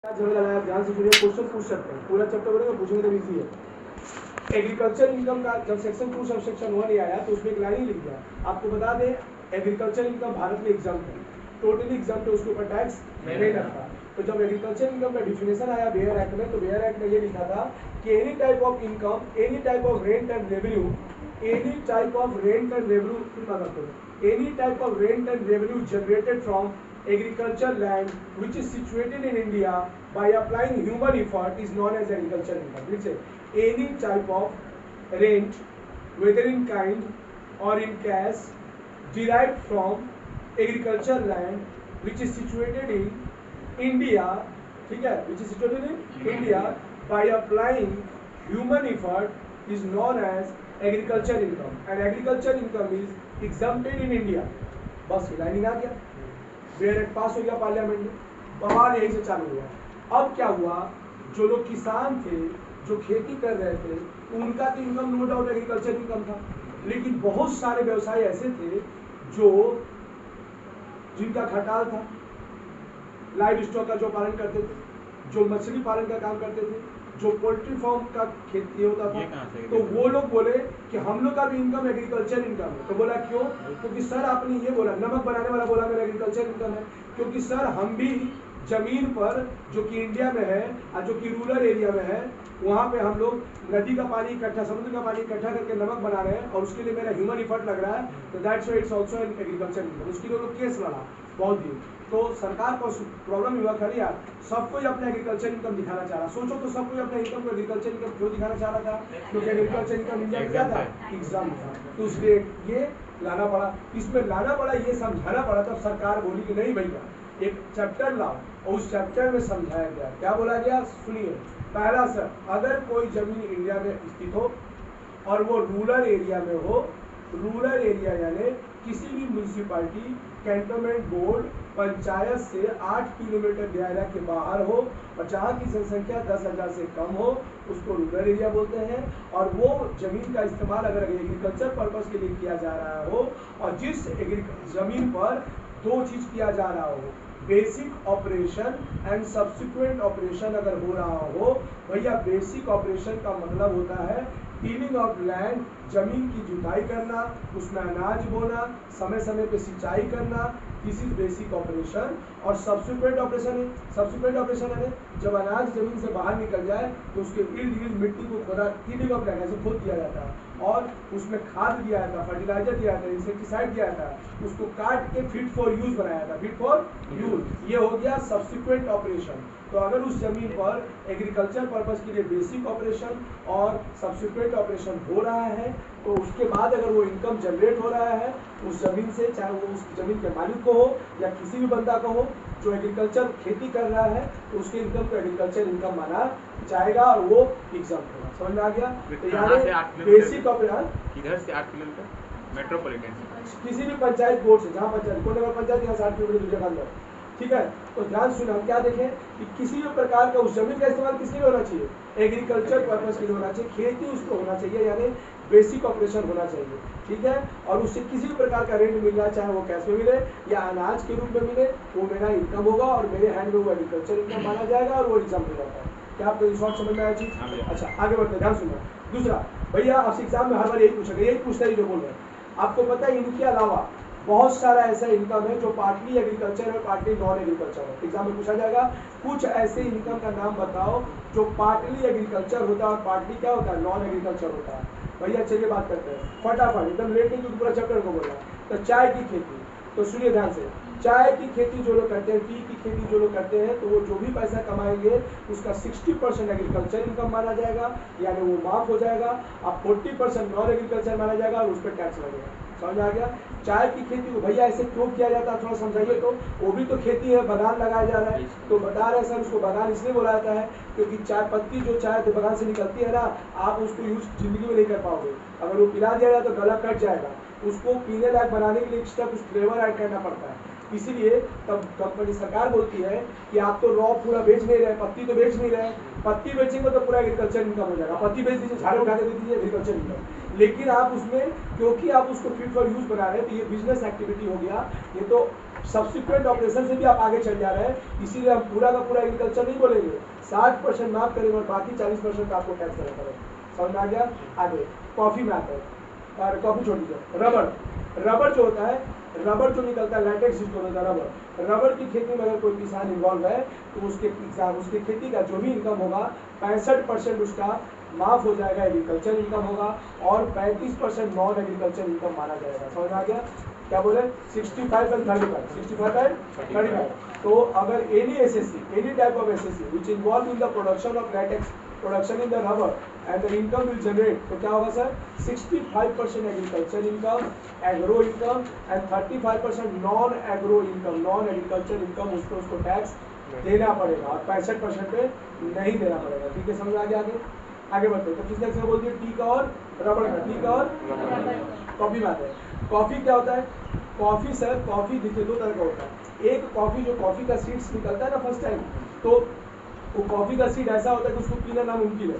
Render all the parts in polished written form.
लगाया ध्यान से सुनिए, क्वेश्चन पूछ सकते हैं, पूरा चैप्टर बोलेंगे पूछेंगे तो इजी है। एग्रीकल्चर इनकम का जब सेक्शन 2 सबसेक्शन 1 आया तो उसमें एक लाइन ही लिख दिया। आपको बता दें एग्रीकल्चर इनकम भारत में एग्जाम है, टोटली एग्जाम है, उसके ऊपर टैक्स नहीं लगता। तो जब एग्रीकल्चर इनकम का डिफिनेशन आया बेयर एक्ट में, तो बेयर एक्ट में ये लिखा था कि any type of income, any type of rent and revenue, any type of rent and revenue, any type of rent and revenue generated from agriculture land which is situated in India by applying human effort is known as agriculture income. Which is any type of rent, whether in kind or in cash, derived from agriculture land which is situated in India, ठीक है, which is situated in India by applying human effort is known as agriculture income. And agriculture income is exempted in India. बस lining आ गया, bare act पास हो गया parliament में, बवाल यहीं से चालू हुआ। अब क्या हुआ, जो लोग किसान थे, जो खेती कर रहे थे, उनका तो income no doubt agriculture income था, लेकिन बहुत सारे व्यवसाय ऐसे थे जो जिनका खटाल था, लाइव स्टॉक का जो पालन करते थे, जो मछली पालन का काम करते थे, जो पोल्ट्री फार्म का खेती होता था, तो वो लोग बोले कि हम लोग का भी इनकम एग्रीकल्चर इनकम है। तो बोला क्यों? क्योंकि सर आपने ये बोला, नमक बनाने वाला बोला मेरा एग्रीकल्चर इनकम है, क्योंकि सर हम भी जमीन पर जो कि इंडिया में है और जो कि रूरल एरिया में है, वहाँ पे हम लोग नदी का पानी इकट्ठा, समुद्र का पानी इकट्ठा करके नमक बना रहे हैं और उसके लिए मेरा ह्यूमन इफर्ट लग रहा है, तो that's why it's also an agriculture income. उसके लिए लोग केस लड़ा बहुत दिन, तो सरकार को प्रॉब्लम हुआ खरी यार, सबको ही अपना एग्रीकल्चर इनकम दिखाना चाह रहा। सोचो तो सबको ही अपना इनकम को एग्रीकल्चर इनकम क्यों दिखाना चाह रहा था? क्योंकि एग्रीकल्चर इनकम इंडिया में क्या था, एग्जाम था, तो इसलिए ये लाना पड़ा। इसमें लाना पड़ा, ये समझाना पड़ा, तब सरकार बोली कि नहीं भैया एक चैप्टर लाओ, और उस चैप्टर में समझाया गया। क्या बोला गया सुनिए। पहला सर, अगर कोई जमीन इंडिया में स्थित हो और वो रूरल एरिया में हो, रूरल एरिया यानी किसी भी म्यूनिसिपालिटी, कैंटोनमेंट बोर्ड, पंचायत से 8 किलोमीटर दायरा के बाहर हो और जहाँ की जनसंख्या 10,000 से कम हो, उसको रूरल एरिया बोलते हैं। और वो जमीन का इस्तेमाल अगर एग्रीकल्चर पर्पस के लिए किया जा रहा हो, और जिस जमीन पर दो चीज किया जा रहा हो, basic operation and subsequent operation अगर हो रहा हो, भैया बेसिक ऑपरेशन का मतलब होता है टीलिंग ऑफ लैंड, जमीन की जुताई करना, उसमें अनाज बोना, समय समय पे सिंचाई करना, दिस इज बेसिक ऑपरेशन। और सब्सिक्वेंट ऑपरेशन है, सब्सिक्वेंट ऑपरेशन है जब अनाज जमीन से बाहर निकल जाए तो उसके इर्द गिर्द मिट्टी को खोदा, टीलिंग ऑफ लैंड ऐसे खोद दिया जाता है और उसमें खाद दिया जाता है, फर्टिलाइजर दिया जाता है, इंसेक्टिसाइड दिया जाता है, उसको काट के फिट फॉर यूज बनाया था, फिट फॉर यूज। ये हो गया सब्सिक्वेंट ऑपरेशन। तो अगर उस जमीन पर एग्रीकल्चर पर्पस के लिए बेसिक ऑपरेशन और सब्सिक्वेंट ऑपरेशन हो रहा है, तो उसके बाद अगर वो इनकम जनरेट हो रहा है उस जमीन से, चाहे वो उस जमीन के मालिक को हो या किसी भी बंदा को हो जो एग्रीकल्चर खेती कर रहा है, तो उसके इनकम को एग्रीकल्चर इनकम माना जाएगा और वो एग्जाम होगा। समझ में आ गया? तो यानी बेसिक ऑपरेशन किधर से 8 किलोमीटर मेट्रोपॉलिटन किसी भी पंचायत बोर्ड से, जहाँ पंचायत कोई नगर पंचायत यहाँ 60 किलोमीटर दूसरे का अंदर, ठीक है। तो ध्यान सुना, हम क्या देखें कि किसी भी प्रकार का उस जमीन का इस्तेमाल किस लिए होना चाहिए, एग्रीकल्चर पर्पस के लिए होना चाहिए, खेती उसको होना चाहिए, यानी बेसिक ऑपरेशन होना चाहिए, ठीक है। और उससे किसी भी प्रकार का रेंट मिल रहा है, चाहे वो कैश में मिले या अनाज के रूप में मिले, वो मेरा इनकम होगा और मेरे हैंड में वो एग्रीकल्चर इनकम माना जाएगा और वो एग्जाम हो जाता है। क्या आपको शॉर्ट समझ में आया चीज? अच्छा आगे बढ़ते, ध्यान सुनना। दूसरा, भैया आपसे एग्जाम में हर बार यही पूछेगा, यही पूछता है जो बोल रहे हैं। आपको पता है इनके अलावा बहुत सारा ऐसा इनकम है जो पार्टली एग्रीकल्चर है, पार्टली नॉन एग्रीकल्चर है। एग्जाम में पूछा जाएगा कुछ ऐसे इनकम का नाम बताओ जो पार्टली एग्रीकल्चर होता है और पार्टली क्या होता है, नॉन एग्रीकल्चर होता है। भैया चलिए बात करते हैं फटाफट, एकदम लेट नहीं, क्योंकि पूरा चैप्टर को बोल रहा है। तो चाय की खेती, तो सुनिए ध्यान से, चाय की खेती जो लोग करते हैं, टी की खेती जो लोग करते हैं, तो वो जो भी पैसा कमाएंगे उसका 60% एग्रीकल्चर इनकम माना जाएगा, यानी वो माफ हो जाएगा। अब 40% नॉन एग्रीकल्चर माना जाएगा और उस पर टैक्स लगेगा। समझ आ गया? चाय की खेती को भैया ऐसे क्यों किया जाता है, थोड़ा समझाइए। तो वो भी तो खेती है, बागान लगाया जा रहा है, तो बता रहे हैं सर उसको बागान इसलिए बोला जाता है क्योंकि चाय पत्ती जो चाय बागान से निकलती है ना, आप उसको यूज जिंदगी में नहीं कर पाओगे। अगर वो पिला दिया जाए तो गला कट जाएगा, उसको पीने लायक बनाने के लिए एक्स्ट्रा कुछ फ्लेवर ऐड करना पड़ता है। इसीलिए तब कंपनी सरकार बोलती है कि आप तो रॉ पूरा बेच नहीं रहे, पत्ती तो बेच नहीं रहे, पत्ती बेचेंगे तो पूरा एग्रीकल्चर इनकम हो जाएगा, पत्ती बेच दीजिए, झाड़ू उठा के दे दीजिए, एग्रीकल्चर इनकम। लेकिन आप उसमें क्योंकि आप उसको फिट फॉर यूज बना रहे हैं तो ये बिजनेस एक्टिविटी हो गया, ये तो सब्सिक्वेंट ऑपरेशन से भी आप आगे चल जा रहे हैं, इसीलिए हम पूरा का पूरा एग्रीकल्चर नहीं बोलेंगे, 60% माफ करेंगे और बाकी 40% आपको टैक्स देना पड़ेगा। समझ में आ गया? आगे कॉफी में आता है, और कॉफी छोड़ दीजिए, रबर जो होता है, रबर जो निकलता है, लैटेक्स जिसको होता है, रबर की खेती में अगर कोई किसान इन्वॉल्व है तो उसके खेती का जो भी इनकम होगा 65% उसका माफ हो जाएगा, एग्रीकल्चर इनकम होगा, और 35% नॉन एग्रीकल्चर इनकम माना जाएगा। समझ आ गया? क्या बोले? 65 and 35, 65 and 35। तो अगर any SSC, any type of SSC which involve in the production of latex, production in the rubber and the income will generate, तो क्या होगा sir? 65% agriculture income, agro income and 35% non agro income, non agriculture income, उसको tax देना पड़ेगा और 65% पे नहीं देना पड़ेगा। ठीक है, समझ आ गया? आगे बढ़ते हैं। तो किसने से बोलती है? टी का और रबर का, टी का और कॉफी में आते हैं। कॉफी क्या होता है? कॉफी सर, कॉफी देखिए दो तरह का होता है। एक कॉफी जो कॉफी का सीड्स निकलता है ना फर्स्ट टाइम, तो वो कॉफी का सीड ऐसा होता है कि उसको पीना नामुमकिन है।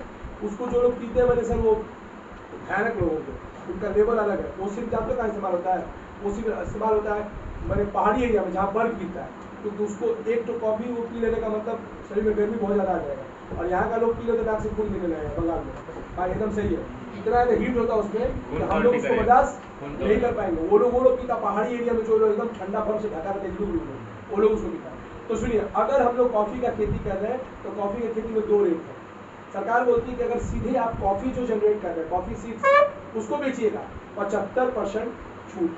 उसको जो लोग पीते हैं मैंने सर वो भयानक लोग होते हैं, उनका लेवल अलग है। वो सिर्फ जानते कहाँ इस्तेमाल होता है? वो सिर्फ इस्तेमाल होता है मैंने पहाड़ी एरिया में जहाँ बर्फ गिरता है, क्योंकि उसको एक तो कॉफी वो पी लेने का मतलब शरीर में गर्मी बहुत ज़्यादा आ जाएगा, और यहाँ का लोग पी लेते नाक से खून निकलने लगेगा बंगाल में। हाँ एकदम सही है, इतना हीट होता है उसमें कि हम लोग उसको बर्दाश्त नहीं कर पाएंगे। वो लोग पीता पहाड़ी एरिया में, जो लोग एकदम ठंडा बर्फ से ढका रहते हैं वो लोग उसको पीता है। तो सुनिए, अगर हम लोग कॉफ़ी का खेती कर रहे हैं तो कॉफ़ी की खेती में दो रेट है। सरकार बोलती है कि अगर सीधे आप कॉफ़ी जो जनरेट कर रहे हैं, कॉफ़ी सीड्स, उसको बेचिएगा 75% छूट,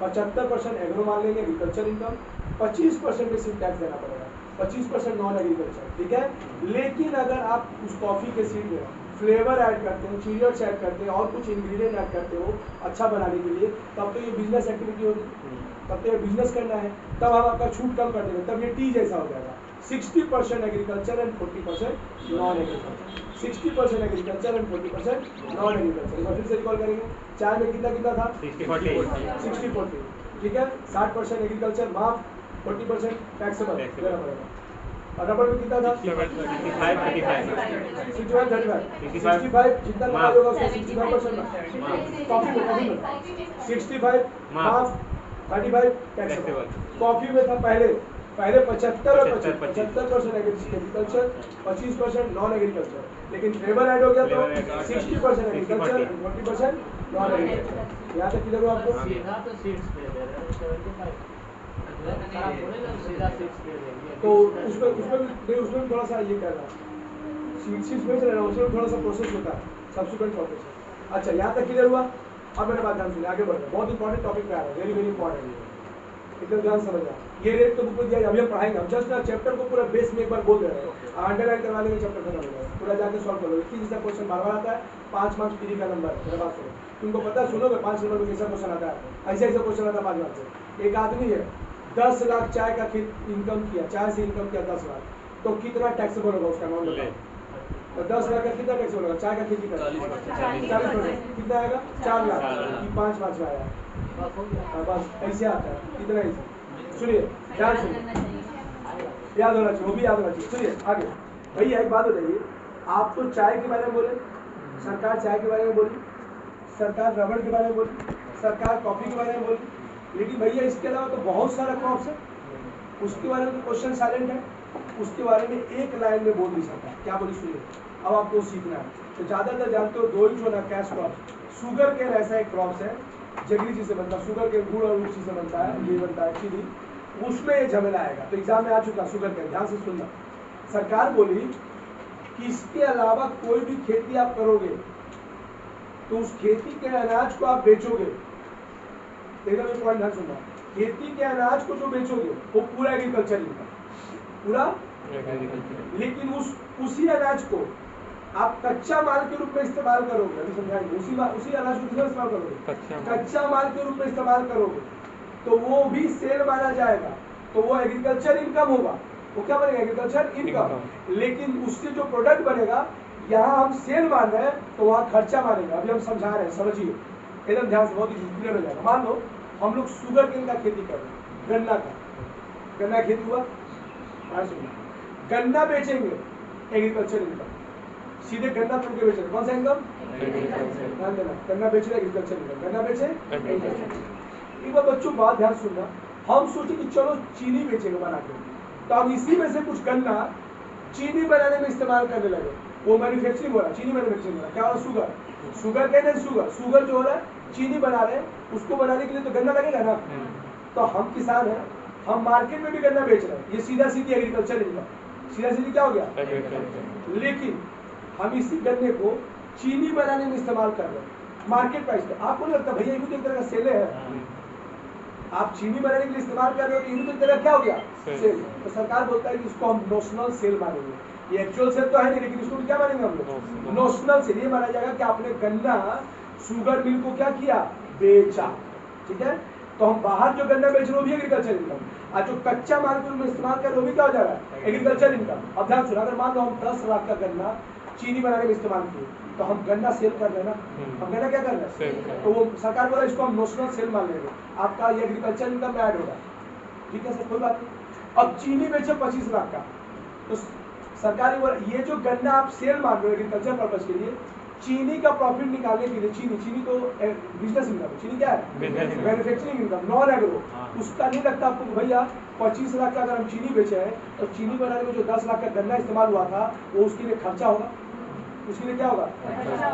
75% एग्रो मान लेंगे एग्रीकल्चर इनकम, 25% पे सिर्फ टैक्स देना पड़ेगा, 25% नॉन एग्रीकल्चर। ठीक है, लेकिन अगर आप उस कॉफ़ी के सीड में फ्लेवर ऐड करते हो, चीरियट्स ऐड करते हो और कुछ इंग्रेडिएंट ऐड करते हो अच्छा बनाने के लिए, तब तो ये बिजनेस एक्टिविटी होगी, तब तो ये बिजनेस करना है, तब हम आपका छूट कम कर देंगे, तब ये टी जैसा हो जाएगा। 60% agriculture and 40% non agriculture, 60% agriculture and 40% non agriculture. एक बार फिर से रिकॉल करेंगे, चाय में कितना था? 60-40। ठीक है, 60% एग्रीकल्चर माफ, 40% टैक्सेबल देना पड़ेगा। और रबर में कितना था? 65 जितना लगाई होगा उसका 65% कॉफी में 65 माफ, 35 टैक्सेबल। कॉफी में था पहले 75 और 75% एग्रीकल्चर, 25% नॉन एग्रीकल्चर, लेकिन फ्लेवर ऐड हो गया तो 60% एग्रीकल्चर, 40% नॉन एग्रीकल्चर। यहाँ तक क्लियर हो आपको? तो उसमें भी थोड़ा सा ये कह रहा सीड्स बेच रहे हैं, उसमें थोड़ा सा प्रोसेस होता है, सब्सिक्वेंट प्रोसेस। अच्छा, यहाँ तक क्लियर हुआ? अब मेरे बात ध्यान सुनिए, आगे बढ़ रहे हैं। बहुत इंपॉर्टेंट टॉपिक पे आ रहा है, वेरी वेरी इंपॉर्टेंट, एकदम ध्यान समझना। ये रेट तो बुक में दिया, अभी हम पढ़ाएंगे, हम जस्ट चैप्टर को पूरा बेस में एक बार बोल दे रहे हैं, अंडरलाइन करवा लेंगे, चैप्टर खत्म हो जाएगा, पूरा जाके सॉल्व कर लो। इसी जैसा क्वेश्चन बार बार आता है, 5 मार्क्स फ्री का नंबर है। मेरा बात सुनो, तुमको पता है, सुनोगे 5 नंबर में कैसा क्वेश्चन आता है, ऐसा क्वेश्चन आता है 5 मार्क्स से। एक आदमी है 10 लाख चाय का इनकम किया, चाय से इनकम किया 10 लाख, तो कितना टैक्सेबल होगा उसका अमाउंट बताओ? तो 10 लाख का कितना टैक्सेबल होगा? चाय का खेती कर 40%, कितना आएगा? 4 लाख की 5 मार्क्स में आया। बस ऐसे आता है, कितना ऐसे। सुनिए, ध्यान सुनिए, याद होना चाहिए, वो भी याद होना चाहिए। सुनिए आगे भैया, एक बात बताइए, आप तो चाय के बारे में बोले, सरकार चाय के बारे में बोली, सरकार रबड़ के बारे में बोली, सरकार कॉफी के बारे में बोली, लेकिन भैया इसके अलावा तो बहुत सारा क्रॉप्स है, उसके बारे में तो क्वेश्चन साइलेंट है, उसके बारे में एक लाइन में बोल नहीं सकता। क्या बोली? सुनिए, अब आपको सीखना है। तो ज़्यादातर जानते हो दो ही जो ना कैश क्रॉप, शुगर केन ऐसा एक क्रॉप्स है, जंगली चीज़ से बनता है, शुगर केन गुड़ और उस चीज़ से बनता है, ये बनता है चीनी, उसमें ये झमेला आएगा। तो एग्जाम में आ चुका शुगर केन, ध्यान से सुनना। सरकार बोली कि इसके अलावा कोई भी खेती आप करोगे तो उस खेती के अनाज को आप बेचोगे, एकदम एक पॉइंट ध्यान सुनना, खेती के अनाज को जो बेचोगे वो पूरा एग्रीकल्चर इनकम, पूरा, लेकिन उसी अनाज को आप कच्चा माल के रूप में इस्तेमाल करोगे, अभी समझाएंगे, उसी अनाज को कितना इस्तेमाल करोगे? कच्चा माल के रूप में इस्तेमाल करोगे, तो वो भी सेल माना जाएगा, तो वो एग्रीकल्चर इनकम होगा। वो क्या बनेगा? Agriculture income. लेकिन उससे जो प्रोडक्ट बनेगा, यहाँ हम सेल मान रहे हैं तो वहाँ खर्चा मानेगा। अभी हम समझा रहे हैं, समझिए एकदम ध्यान से, बहुत ही क्लियर हो जाएगा। मान लो हम लोग शुगर केन का खेती कर रहे हैं, गन्ना का, गन्ना खेती हुआ, गन्ना बेचेंगे, एग्रीकल्चर इनकम, सीधे गन्ना तोड़ के बेचेंगे, कौन सा इनकम? ध्यान देना, गन्ना बेच रहे एग्रीकल्चर इनकम, गन्ना बेचे एग्रीकल्चर। एक बार बच्चों बात ध्यान सुनना, हम सोचे कि चलो चीनी बेचेंगे बना के, तो हम इसी में से कुछ गन्ना चीनी बनाने में इस्तेमाल करने लगे। वो मैन्युफैक्चरिंग हो रहा है, चीनी मैन्युफैक्चरिंग हो रहा है। क्या हो रहा है? शुगर, शुगर कहते हैं शुगर जो हो रहा है चीनी बना रहे हैं, उसको बनाने के लिए तो गन्ना लगेगा ना। तो हम किसान हैं, हम मार्केट में भी गन्ना बेच रहे हैं, ये सीधा सीधी एग्रीकल्चर इनकम, सीधा सीधी क्या हो गया? लेकिन हम इसी गन्ने को चीनी बनाने में इस्तेमाल कर रहे हैं मार्केट प्राइस पे। आपको नहीं लगता भैया ये भी तो एक तरह का सेल है? आप चीनी बनाने के लिए इस्तेमाल कर रहे हो, ये भी तो एक तरह क्या हो गया? सेल। तो सरकार बोलता है कि इसको हम नोशनल सेल मानेंगे। ये एक्चुअल सेल तो है नहीं, लेकिन इसको क्या मानेंगे हम लोग? Notional sale. ये माना जाएगा कि आपने गन्ना शुगर मिल को क्या किया? बेचा। ठीक है, तो हम बाहर जो गन्ना बेच रहे हो वो भी एग्रीकल्चर इनकम, और जो कच्चा माल को में इस्तेमाल कर रहे हो वो भी क्या हो जा रहा है? Agriculture income. अब ध्यान सुनो, अगर मान लो हम 10 लाख का गन्ना चीनी बनाने में इस्तेमाल किए, तो हम गन्ना सेल कर रहे हैं ना, हम गन्ना क्या कर रहे हैं? तो वो सरकार बोला इसको हम नोशनल सेल मान लेंगे, आपका ये एग्रीकल्चर इनकम में ऐड होगा। ठीक है सर, कोई बात नहीं। अब चीनी बेचे 25 लाख का, तो सरकारी बोला ये जो गन्ना आप सेल मान रहे हो एग्रीकल्चर पर्पज के लिए, चीनी का प्रॉफिट निकालने के लिए, चीनी तो बिजनेस इनकम, चीनी क्या है? Manufacturing income, non agro. उसका नहीं लगता आपको कि भैया 25 लाख का अगर हम चीनी बेचे हैं, तो चीनी बनाने में जो 10 लाख का गन्ना इस्तेमाल हुआ था वो उसके लिए खर्चा होगा, उसके लिए क्या होगा?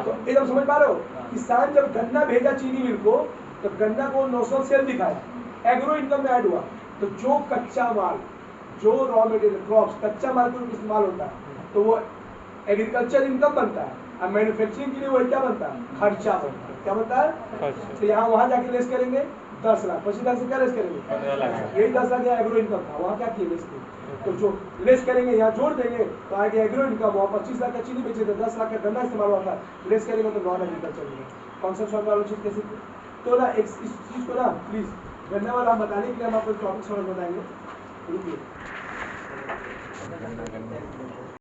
तो एकदम समझ पा रहे हो? किसान जब गन्ना भेजा चीनी मिल को, तो गन्ना को नोशनल सेल दिखाया, एग्रो इनकम में ऐड हुआ। तो जो कच्चा माल, जो रॉ मटेरियल क्रॉप्स कच्चा माल के रूप में इस्तेमाल होता है, तो वो एग्रीकल्चर इनकम बनता है, और मैन्युफैक्चरिंग के लिए वो क्या बनता है? खर्चा बनता है। क्या बनता है? तो यहाँ वहाँ जाके लेस करेंगे 10 लाख, 25 लाख से क्या लेस करेंगे? यही 10 लाख यहाँ एग्रो इनकम था, वहाँ क्या किए लेस किए, तो जो लेस करेंगे यहाँ जोड़ देंगे तो आगे एग्रो इनकम। वहाँ 25 लाख का चीनी बेचे थे, 10 लाख का गन्ना इस्तेमाल हुआ था, लेस करेंगे तो नॉन एग्रीकल्चर इनकम। कॉन्सेप्ट समझ वालों चीज कैसे? तो ना इस चीज को ना प्लीज गन्ना वाला हम बताने के लिए हम आपको टॉपिक समझ बताएंगे। रुकिए।